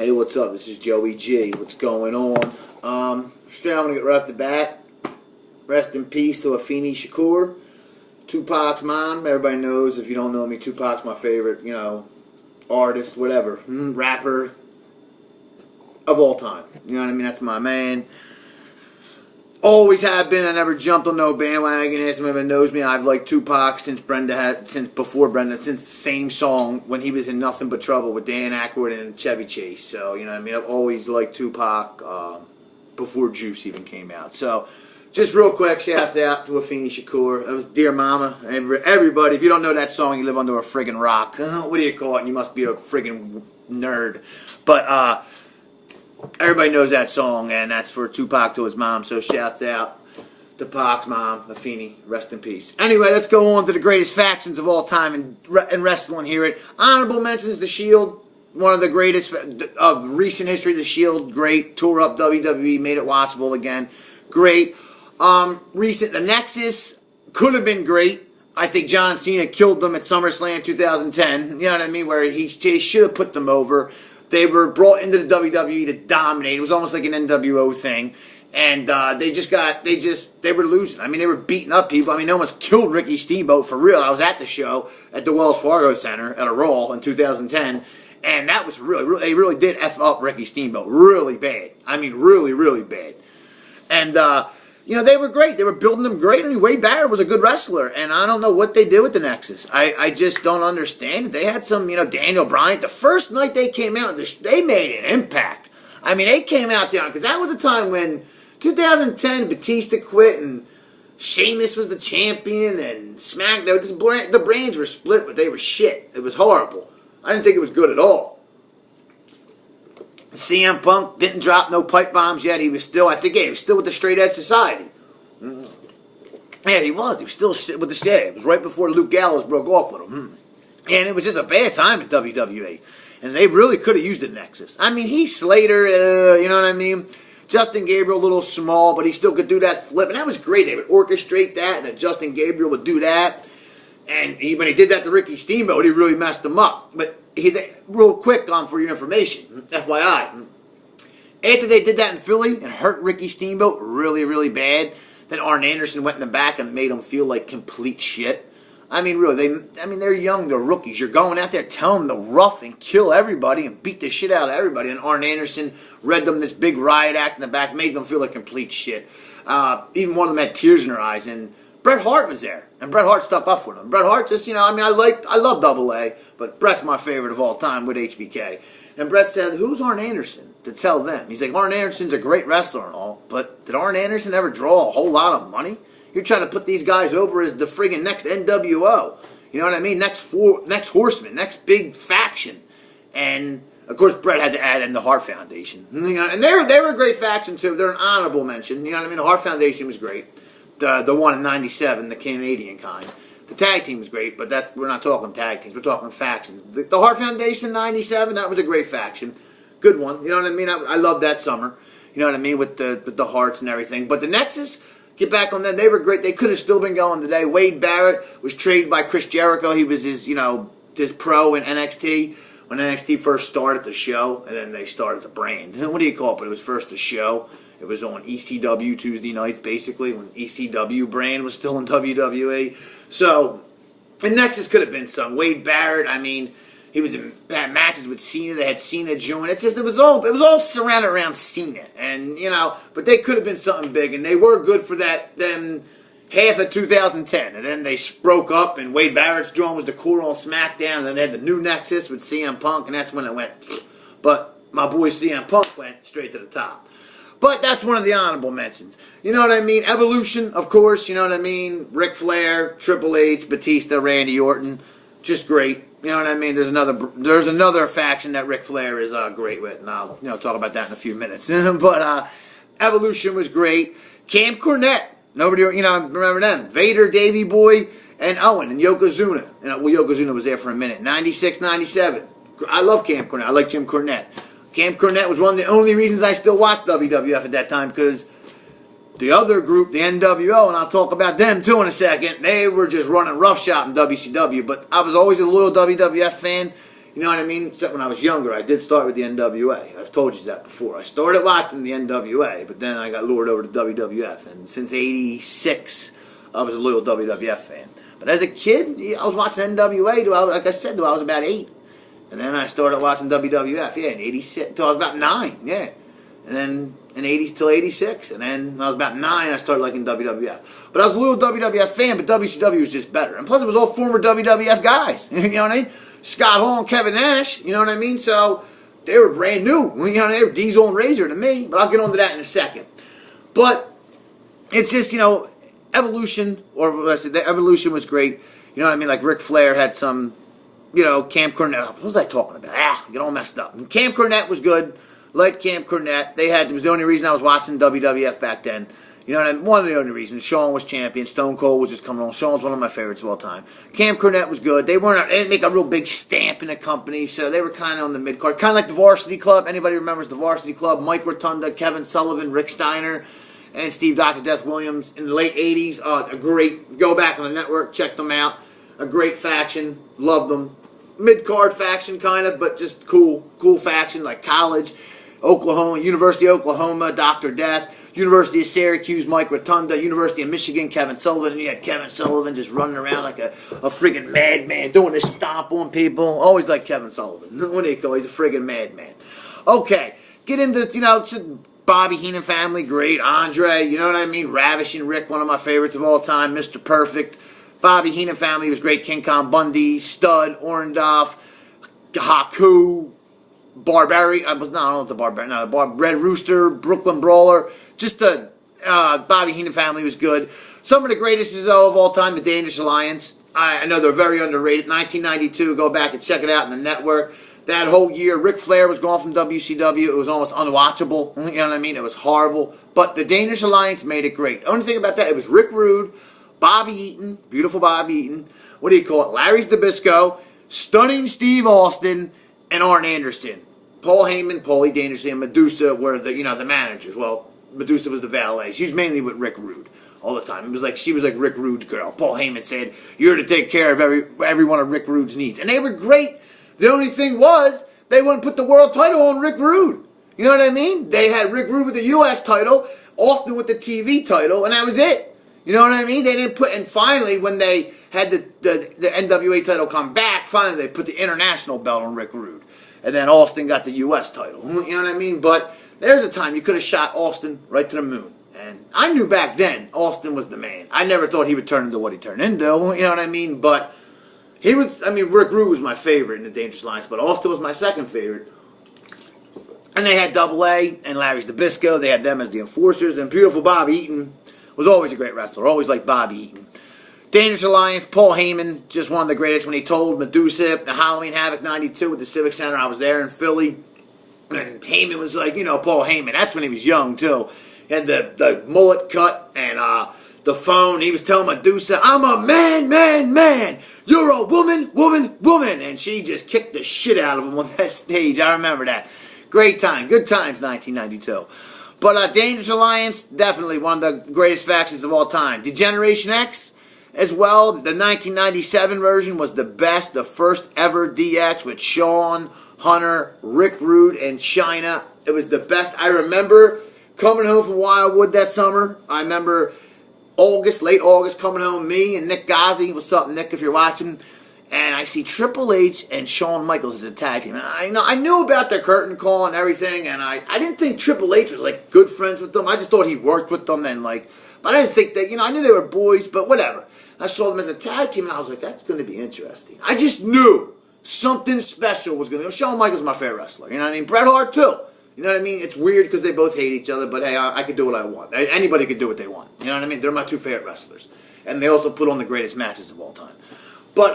Hey, what's up? This is Joey G. What's going on? Straight, I'm gonna get right off the bat. Rest in peace to Afeni Shakur, Tupac's mom. Everybody knows. If you don't know me, Tupac's my favorite, artist, whatever, rapper of all time. You know what I mean? That's my man. Always have been. I never jumped on no bandwagon. Ask anyone knows me. I've liked Tupac since before Brenda, since the same song when he was in Nothing But Trouble with Dan Aykroyd and Chevy Chase. So, you know what I mean? I've always liked Tupac before Juice even came out. So, just real quick, shouts out to Afeni Shakur. That was Dear Mama. Everybody, if you don't know that song, you live under a friggin' rock. What do you call it? You must be a friggin' nerd. But, everybody knows that song, and that's for Tupac to his mom, so shouts out to Pac's mom, Afeni, rest in peace. Anyway, let's go on to the greatest factions of all time in wrestling here. Honorable mentions, The Shield, one of the greatest of recent history. The Shield, great, tore up WWE, made it watchable again, great. Recent, The Nexus, could have been great. I think John Cena killed them at SummerSlam 2010, you know what I mean, where he should have put them over. They were brought into the WWE to dominate. It was almost like an NWO thing. And they were losing. I mean, they were beating up people. I mean, they almost killed Ricky Steamboat for real. I was at the show at the Wells Fargo Center at a Raw in 2010. And that was they really did F up Ricky Steamboat. Really bad. I mean, really, really bad. And, they were great. They were building them great. I mean, Wade Barrett was a good wrestler, and I don't know what they did with the Nexus. I just don't understand it. They had some, Daniel Bryan. The first night they came out, they made an impact. I mean, they came out there, because that was a time when 2010, Batista quit, and Sheamus was the champion, and the brands were split, but they were shit. It was horrible. I didn't think it was good at all. CM Punk didn't drop no pipe bombs yet. He was still with the Straight Edge Society. Yeah, he was. He was still with the Straight Edge. It was right before Luke Gallows broke off with him. And it was just a bad time at WWE. And they really could have used the Nexus. I mean, Heath Slater, you know what I mean? Justin Gabriel, a little small, but he still could do that flip. And that was great. They would orchestrate that, and then Justin Gabriel would do that. And when he did that to Ricky Steamboat, he really messed him up. But real quick for your information, FYI, after they did that in Philly and hurt Ricky Steamboat really, really bad, then Arn Anderson went in the back and made him feel like complete shit. I mean, really, they're young, they're rookies. You're going out there telling them to rough and kill everybody and beat the shit out of everybody. And Arn Anderson read them this big riot act in the back, made them feel like complete shit. Even one of them had tears in their eyes, and Bret Hart was there, and Bret Hart stuck up for them. Bret Hart just, I love Double A, but Bret's my favorite of all time with HBK. And Bret said, who's Arn Anderson to tell them? He's like, Arn Anderson's a great wrestler and all, but did Arn Anderson ever draw a whole lot of money? You're trying to put these guys over as the friggin' next NWO. You know what I mean? Next Horseman, next big faction. And, of course, Bret had to add in the Hart Foundation. And they were a great faction, too. They're an honorable mention. You know what I mean? The Hart Foundation was great. The one in 97, the Canadian kind. The tag team was great, but we're not talking tag teams. We're talking factions. The Hart Foundation in 97, that was a great faction. Good one. You know what I mean? I loved that summer. You know what I mean? With the Hearts and everything. But the Nexus, get back on them. They were great. They could have still been going today. Wade Barrett was traded by Chris Jericho. He was his pro in NXT when NXT first started the show, and then they started the brand. What do you call it? But it was first a show. It was on ECW Tuesday nights, basically, when ECW brand was still in WWE. So, and Nexus could have been some. Wade Barrett, he was in bad matches with Cena. They had Cena join. It was all surrounded around Cena. And, but they could have been something big. And they were good for them half of 2010. And then they broke up, and Wade Barrett's joint was the core on SmackDown. And then they had the new Nexus with CM Punk, and that's when it went. But my boy CM Punk went straight to the top. But that's one of the honorable mentions. You know what I mean? Evolution, of course, you know what I mean? Ric Flair, Triple H, Batista, Randy Orton. Just great. You know what I mean? There's another faction that Ric Flair is great with, and I'll talk about that in a few minutes. But Evolution was great. Camp Cornette. Nobody, remember them. Vader, Davey Boy, and Owen, and Yokozuna. Yokozuna was there for a minute. 96, 97. I love Camp Cornette. I like Jim Cornette. Camp Cornette was one of the only reasons I still watched WWF at that time, because the other group, the NWO, and I'll talk about them too in a second, they were just running roughshod in WCW, but I was always a loyal WWF fan. You know what I mean? Except when I was younger, I did start with the NWA. I've told you that before. I started watching the NWA, but then I got lured over to WWF. And since '86, I was a loyal WWF fan. But as a kid, I was watching NWA, like I said, till I was about 8. And then I started watching WWF, in '86, till I was about 9, And then in '80s till '86. And then when I was about 9, I started liking WWF. But I was a loyal WWF fan, but WCW was just better. And plus, it was all former WWF guys. You know what I mean? Scott Hall and Kevin Nash, you know what I mean? So they were brand new. You know, they were Diesel and Razor to me. But I'll get on to that in a second. But it's just, evolution, or what I said, the evolution was great. You know what I mean? Like Ric Flair had some, Camp Cornette. What was I talking about? I get all messed up. And Camp Cornette was good. Liked Camp Cornette. It was the only reason I was watching WWF back then. You know what I mean? One of the only reasons. Shawn was champion. Stone Cold was just coming on. Shawn's one of my favorites of all time. Camp Cornette was good. They didn't make a real big stamp in the company, so they were kind of on the mid-card. Kind of like the Varsity Club. Anybody remembers the Varsity Club? Mike Rotunda, Kevin Sullivan, Rick Steiner, and Steve Dr. Death Williams in the late 80s. A great, go back on the network, check them out. A great faction. Loved them. Mid-card faction, kind of, but just cool faction, like college. Oklahoma, University of Oklahoma, Dr. Death, University of Syracuse, Mike Rotunda, University of Michigan, Kevin Sullivan, and you had Kevin Sullivan just running around like a friggin' madman, doing this stomp on people. Always like Kevin Sullivan. What do you call? He's a friggin' madman. Okay, get into Bobby Heenan family, great. Andre, you know what I mean? Ravishing Rick, one of my favorites of all time. Mr. Perfect. Bobby Heenan family was great. King Kong Bundy, Stud, Orndorff, Haku, Barbarian, Red Rooster, Brooklyn Brawler, just the Bobby Heenan family was good. Some of the greatest of all time, the Dangerous Alliance. I know they're very underrated. 1992, go back and check it out in the network. That whole year, Ric Flair was gone from WCW. It was almost unwatchable. You know what I mean? It was horrible. But the Dangerous Alliance made it great. The only thing about that, it was Rick Rude, Bobby Eaton, beautiful Bobby Eaton. What do you call it? Larry Zbyszko, Stunning Steve Austin, and Arn Anderson. Paul Heyman, Paulie Dangerously, and Medusa were the managers. Well, Medusa was the valet. She was mainly with Rick Rude all the time. It was like she was like Rick Rude's girl. Paul Heyman said, "You're to take care of every one of Rick Rude's needs," and they were great. The only thing was they wouldn't put the world title on Rick Rude. You know what I mean? They had Rick Rude with the U.S. title, Austin with the TV title, and that was it. You know what I mean? They didn't put. And finally, when they had the NWA title come back, finally they put the international belt on Rick Rude. And then Austin got the U.S. title. You know what I mean? But there's a time you could have shot Austin right to the moon. And I knew back then Austin was the man. I never thought he would turn into what he turned into. You know what I mean? But Rick Rude was my favorite in the Dangerous Alliance, but Austin was my second favorite. And they had Double A and Larry Zbyszko. They had them as the enforcers. And beautiful Bobby Eaton was always a great wrestler. Always liked Bobby Eaton. Dangerous Alliance, Paul Heyman, just one of the greatest. When he told Medusa, the Halloween Havoc 92 at the Civic Center, I was there in Philly. And Heyman was like, Paul Heyman. That's when he was young, too. He had the mullet cut and the phone. He was telling Medusa, "I'm a man. You're a woman. And she just kicked the shit out of him on that stage. I remember that. Great time. Good times, 1992. But Dangerous Alliance, definitely one of the greatest factions of all time. Degeneration X as well. The 1997 version was the best. The first ever DX with Shawn, Hunter, Rick Rude, and Chyna. It was the best. I remember coming home from Wildwood that summer. I remember late August, coming home, me and Nick Ghazi. What's up, Nick, if you're watching? And I see Triple H and Shawn Michaels as a tag team. And I knew about their curtain call and everything, and I didn't think Triple H was, good friends with them. I just thought he worked with them, and, but I didn't think that, I knew they were boys, but whatever. I saw them as a tag team, and I was like, that's going to be interesting. I just knew something special was going to go. Shawn Michaels is my favorite wrestler, you know what I mean? Bret Hart, too. You know what I mean? It's weird because they both hate each other, but hey, I could do what I want. Anybody could do what they want. You know what I mean? They're my two favorite wrestlers. And they also put on the greatest matches of all time. But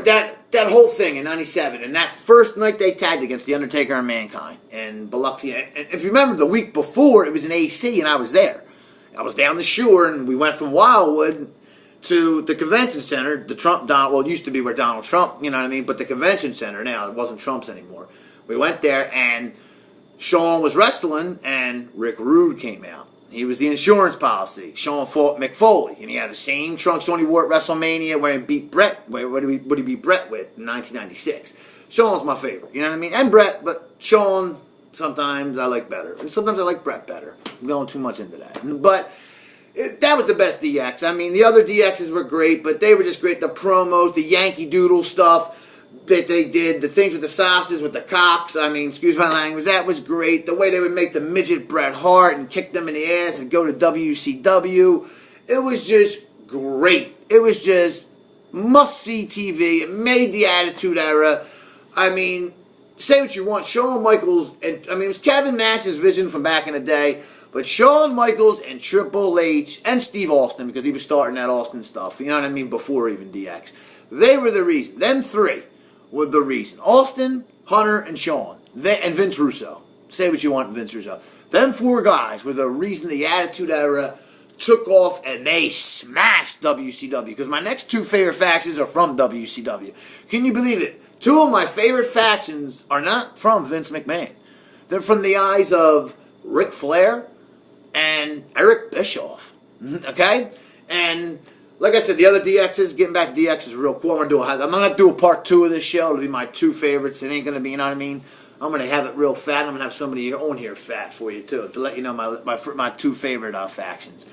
that whole thing in 97, and that first night they tagged against The Undertaker and Mankind and Biloxi. And if you remember, the week before, it was in AC, and I was there. I was down the shore, and we went from Wildwood to the convention center, it used to be where Donald Trump, you know what I mean, but the convention center now, it wasn't Trump's anymore. We went there, and Shawn was wrestling, and Rick Rude came out. He was the insurance policy. Shawn fought Mick Foley, and he had the same trunks Shawn wore at WrestleMania where he beat Bret. What did he beat Bret with in 1996? Shawn's my favorite, you know what I mean? And Bret, but Shawn, sometimes I like better. And sometimes I like Bret better. I'm going too much into that. But that was the best DX. I mean, the other DXs were great, but they were just great. The promos, the Yankee Doodle stuff that they did, the things with the sauces, with the cocks, I mean, excuse my language, that was great. The way they would make the midget Bret Hart and kick them in the ass and go to WCW, it was just great. It was just must-see TV. It made the Attitude Era. I mean, say what you want, Shawn Michaels, and I mean, it was Kevin Nash's vision from back in the day, but Shawn Michaels and Triple H and Steve Austin, because he was starting that Austin stuff, you know what I mean, before even DX, they were the reason. Them three were the reason. Austin, Hunter, and Shawn. And Vince Russo. Say what you want, Vince Russo. Them four guys were the reason the Attitude Era took off and they smashed WCW. Because my next two favorite factions are from WCW. Can you believe it? Two of my favorite factions are not from Vince McMahon. They're from the eyes of Ric Flair and Eric Bischoff. Okay? And like I said, the other DXs, getting back to DX is real cool. I'm going to do a part 2 of this show. It'll be my two favorites. It ain't going to be, you know what I mean? I'm going to have it real fat. I'm going to have somebody on here fat for you, too, to let you know my two favorite factions.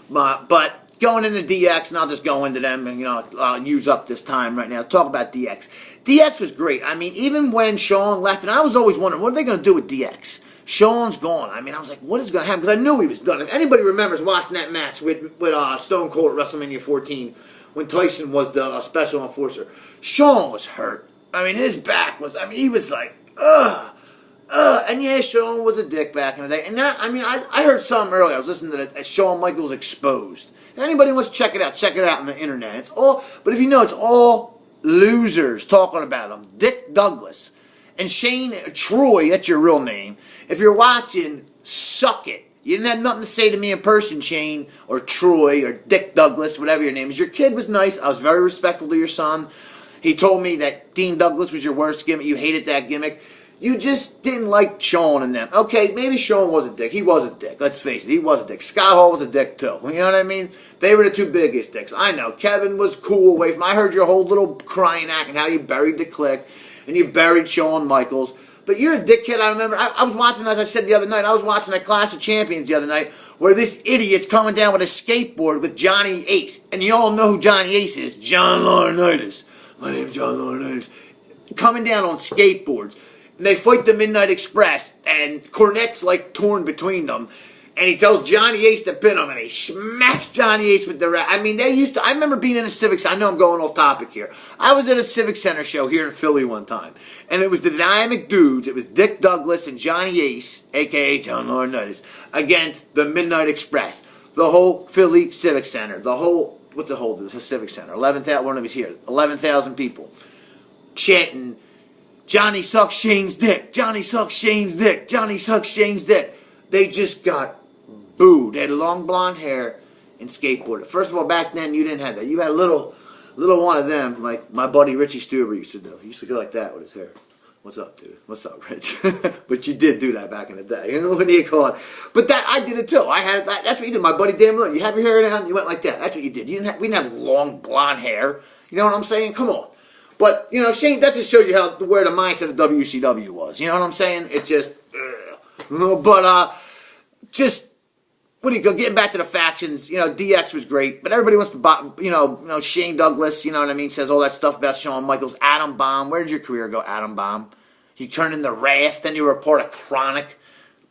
But going into DX, and I'll just go into them and, I'll use up this time right now. Talk about DX. DX was great. I mean, even when Shawn left, and I was always wondering, what are they going to do with DX? Shawn's gone. I mean, I was like, what is going to happen? Because I knew he was done. If anybody remembers watching that match with Stone Cold at WrestleMania 14 when Tyson was the special enforcer, Shawn was hurt. I mean, his back was, he was like, and yeah, Shawn was a dick back in the day. And that, I heard something earlier. I was listening to that Shawn Michaels Exposed. If anybody wants to check it out on the internet. But if you know, it's all losers talking about him. Dick Douglas. And Shane Troy, that's your real name. If you're watching, suck it. You didn't have nothing to say to me in person, Shane, or Troy, or Dick Douglas, whatever your name is. Your kid was nice. I was very respectful to your son. He told me that Dean Douglas was your worst gimmick. You hated that gimmick. You just didn't like Shawn and them. Okay, maybe Shawn was a dick. He was a dick. Let's face it. He was a dick. Scott Hall was a dick, too. You know what I mean? They were the two biggest dicks. I know. Kevin was cool away from... I heard your whole little crying act and how you buried the Clique. And you buried Shawn Michaels. But you're a dickhead. I remember, I was watching, as I said the other night, I was watching that Clash of Champions the other night where this idiot's coming down with a skateboard with Johnny Ace. And you all know who Johnny Ace is. John Laurinaitis. My name's John Laurinaitis. Coming down on skateboards. And they fight the Midnight Express. And Cornette's like torn between them. And he tells Johnny Ace to pin him, and he smacks Johnny Ace with the rat. I mean, I remember being in a Civic Center. I know I'm going off topic here. I was at a Civic Center show here in Philly one time. And it was the Dynamic Dudes. It was Dick Douglas and Johnny Ace, a.k.a. John Laurinaitis, against the Midnight Express. The whole Philly Civic Center. What's the whole Civic Center? 11,000, one of us here. 11,000 people. Chanting, Johnny sucks Shane's dick. Johnny sucks Shane's dick. Johnny sucks Shane's dick. They just got booed. They had long blonde hair and skateboarded. First of all, back then you didn't have that. You had a little one of them, like my buddy Richie Stuber used to do. He used to go like that with his hair. What's up, dude? What's up, Rich? But you did do that back in the day. What do you call it? But I did it too. I had that. That's what you did. My buddy Dan Miller. You have your hair down. You went like that. That's what you did. We didn't have long blonde hair. You know what I'm saying? Come on. But Shane, that just shows you where the mindset of WCW was. You know what I'm saying? It just. Just, getting back to the factions, DX was great, but everybody wants to, Shane Douglas, you know what I mean, says all that stuff about Shawn Michaels. Adam Bomb, where did your career go, Adam Bomb? You turned into Wrath, then you were a part of Chronic.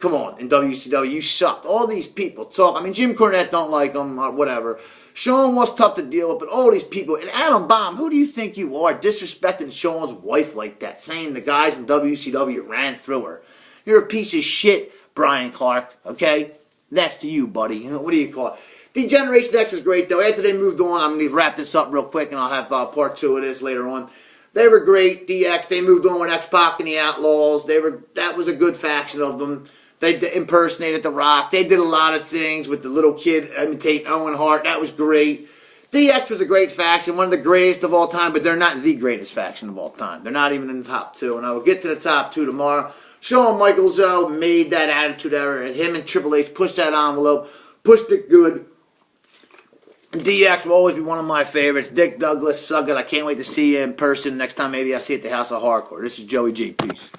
Come on, in WCW, you sucked. All these people talk, Jim Cornette don't like him, or whatever. Shawn was tough to deal with, but all these people, and Adam Bomb, who do you think you are, disrespecting Shawn's wife like that, saying the guys in WCW ran through her? You're a piece of shit, Brian Clark, okay? That's to you, buddy. What do you call it? D-Generation X was great, though. After they moved on, I'm going to wrap this up real quick, and I'll have part 2 of this later on. They were great, DX. They moved on with X-Pac and the Outlaws. That was a good faction of them. They impersonated The Rock. They did a lot of things with the little kid imitating Owen Hart. That was great. DX was a great faction, one of the greatest of all time, but they're not the greatest faction of all time. They're not even in the top 2, and I will get to the top 2 tomorrow. Shawn Michaels, though, made that attitude era. Him and Triple H pushed that envelope, pushed it good. DX will always be one of my favorites. Dick Douglas, suck it. I can't wait to see you in person next time. Maybe I'll see you at the House of Hardcore. This is Joey G. Peace.